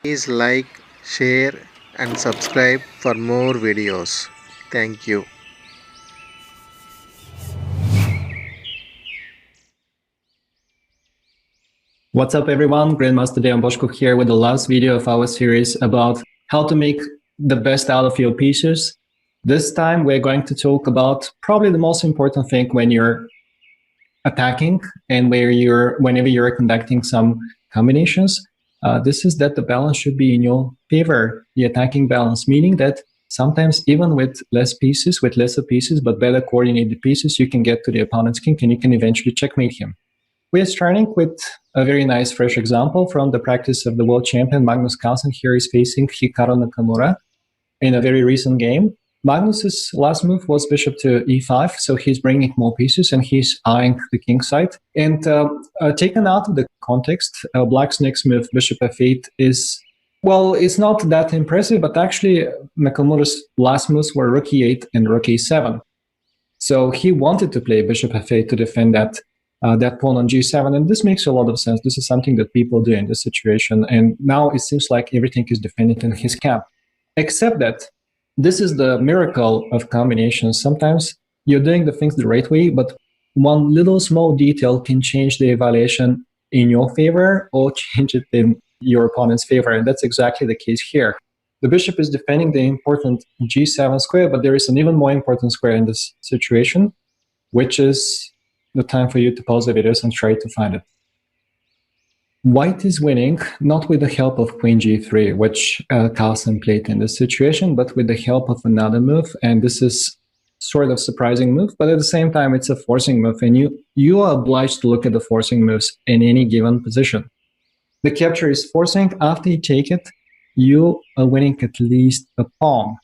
Please like, share and subscribe for more videos. Thank you. What's up everyone, Grandmaster Dejan Boshko here with the last video of our series about how to make the best out of your pieces. This time we're going to talk about probably the most important thing when you're attacking and whenever you're conducting some combinations. This is that the balance should be in your favor, the attacking balance, meaning that sometimes even with lesser pieces, but better coordinated pieces, you can get to the opponent's king and you can eventually checkmate him. We are starting with a very nice fresh example from the practice of the world champion Magnus Carlsen. Here is facing Hikaru Nakamura in a very recent game. Magnus's last move was bishop to e5, so he's bringing more pieces and he's eyeing the king side. And taken out of the context, Black's next move, bishop f8, is, well, it's not that impressive, but actually Nakamura's last moves were rook e8 and rook e7. So he wanted to play bishop f8 to defend that pawn on g7, and this makes a lot of sense. This is something that people do in this situation, and now it seems like everything is defended in his camp. Except that this is the miracle of combinations. Sometimes you're doing the things the right way, but one little small detail can change the evaluation in your favor or change it in your opponent's favor, and that's exactly the case here. The bishop is defending the important g7 square, but there is an even more important square in this situation, which is the time for you to pause the videos and try to find it. White is winning, not with the help of queen g3, which Carlsen played in this situation, but with the help of another move, and this is sort of surprising move, but at the same time it's a forcing move, and you are obliged to look at the forcing moves in any given position. The capture is forcing. After you take it, you are winning at least a pawn,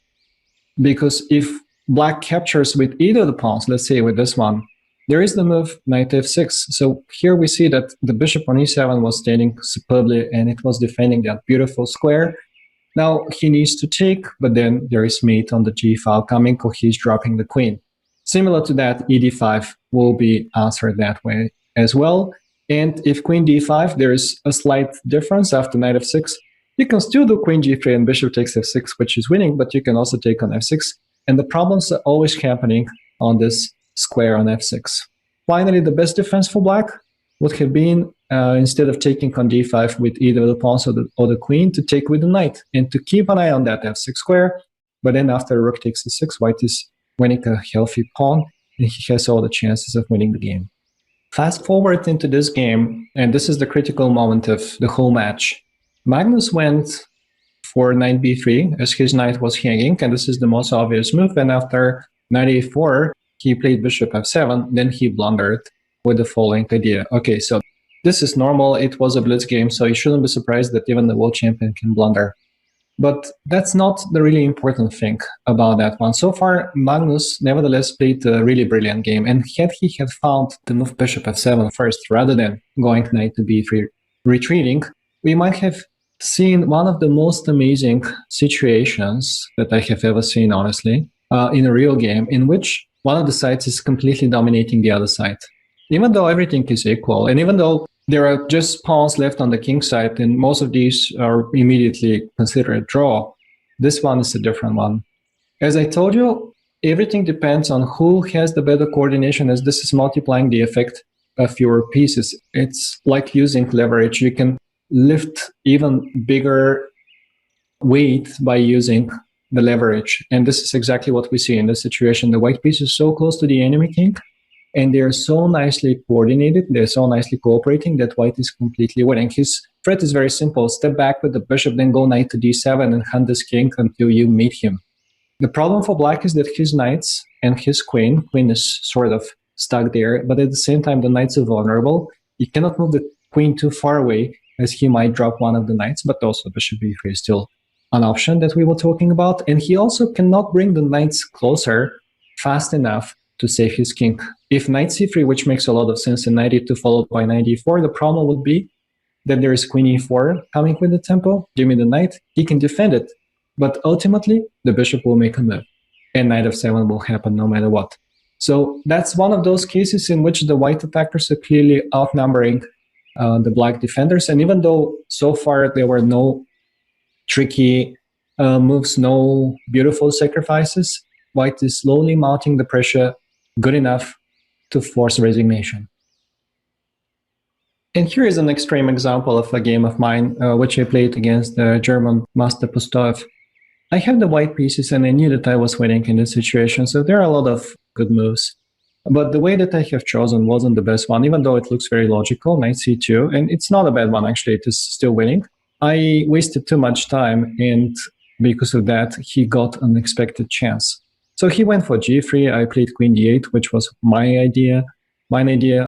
because if Black captures with either of the pawns, let's say with this one, there is the move knight f6. So here we see that the bishop on e7 was standing superbly and it was defending that beautiful square. Now he needs to take, but then there is mate on the g file coming, or he's dropping the queen. Similar to that, ed5 will be answered that way as well. And if queen d5, there is a slight difference after knight f6. You can still do queen g3 and bishop takes f6, which is winning, but you can also take on f6. And the problems are always happening on this square on f6. Finally, the best defense for Black would have been, instead of taking on d5 with either the pawns or the queen, to take with the knight and to keep an eye on that f6 square. But then after rook takes e6, White is winning a healthy pawn and he has all the chances of winning the game. Fast forward into this game, and this is the critical moment of the whole match. Magnus went for knight b3 as his knight was hanging, and this is the most obvious move, and after knight a4, he played bishop f7, then he blundered with the following idea. Okay, so this is normal, it was a blitz game, so you shouldn't be surprised that even the world champion can blunder. But that's not the really important thing about that one. So far, Magnus nevertheless played a really brilliant game, and had he had found the move bishop f7 first, rather than going knight to b3 retreating, we might have seen one of the most amazing situations that I have ever seen, honestly, in a real game, in which one of the sides is completely dominating the other side. Even though everything is equal, and even though there are just pawns left on the king side, and most of these are immediately considered a draw, this one is a different one. As I told you, everything depends on who has the better coordination, as this is multiplying the effect of your pieces. It's like using leverage. You can lift even bigger weight by using the leverage. And this is exactly what we see in this situation. The white piece is so close to the enemy king, and they're so nicely coordinated, they're so nicely cooperating that White is completely winning. His threat is very simple. Step back with the bishop, then go knight to d7 and hunt this king until you meet him. The problem for Black is that his knights and his queen is sort of stuck there, but at the same time the knights are vulnerable. You cannot move the queen too far away, as he might drop one of the knights, but also bishop b3 is still an option that we were talking about. And he also cannot bring the knights closer fast enough to save his king. If knight c3, which makes a lot of sense, and knight e2 followed by knight e4, the problem would be that there is queen e4 coming with the tempo. Give me the knight, he can defend it, but ultimately the bishop will make a move, and knight f7 will happen no matter what. So that's one of those cases in which the white attackers are clearly outnumbering the Black defenders, and even though so far there were no tricky moves, no beautiful sacrifices. White is slowly mounting the pressure good enough to force resignation. And here is an extreme example of a game of mine, which I played against the German master Postov. I have the white pieces and I knew that I was winning in this situation, so there are a lot of good moves. But the way that I have chosen wasn't the best one, even though it looks very logical, knight c2, and it's not a bad one actually, it is still winning. I wasted too much time, and because of that, he got an unexpected chance. So he went for g3, I played queen d8, which was my idea.